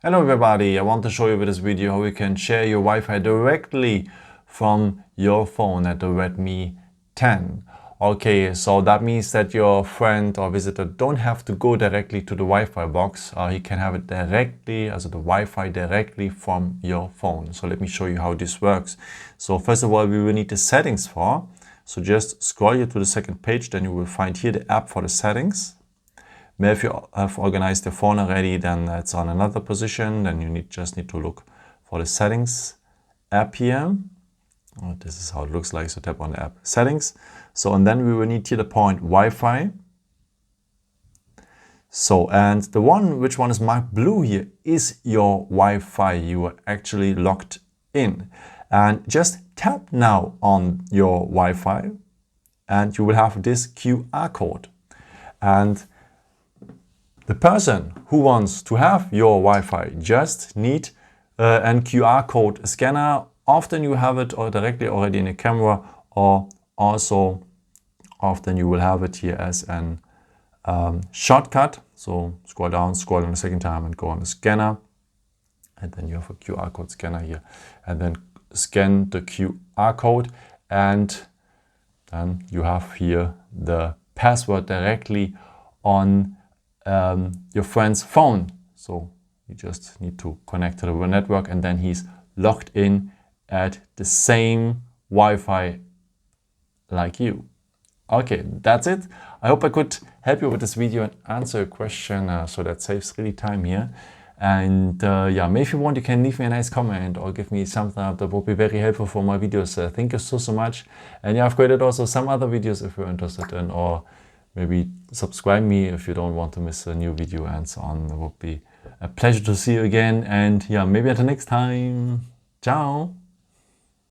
Hello everybody, I want to show you with this video how you can share your Wi-Fi directly from your phone at the Redmi 10. Okay, so that means that your friend or visitor don't have to go directly to the Wi-Fi box. He can have it directly, the Wi-Fi directly from your phone. So let me show you how this works. So first of all, we will need the settings for. So just scroll here to the second page, then you will find here the app for the settings. If you have organized your phone already, then it's on another position. Then you just need to look for the settings app here. Oh, this is how it looks like. So tap on the app settings. So, and then we will need here the point Wi-Fi. So, and the one, which one is marked blue here, is your Wi-Fi. You are actually logged in. And just tap now on your Wi-Fi and you will have this QR code. And the person who wants to have your Wi-Fi just need an QR code scanner. Often you have it or directly already in a camera, or also often you will have it here as an shortcut. So scroll down, scroll on the second time and go on the scanner. And then you have a QR code scanner here. And then scan the QR code and then you have here the password directly on your friend's phone. So you just need to connect to the network and then he's logged in at the same Wi-Fi like you. Okay, that's it. I hope I could help you with this video and answer a question, so that saves really time here. And yeah, maybe if you want, you can leave me a nice comment or give me something up. That would be very helpful for my videos. Thank you so much. And yeah, I've created also some other videos if you're interested in, or maybe subscribe me if you don't want to miss a new video and so on. It would be a pleasure to see you again. And yeah, maybe until next time. Ciao.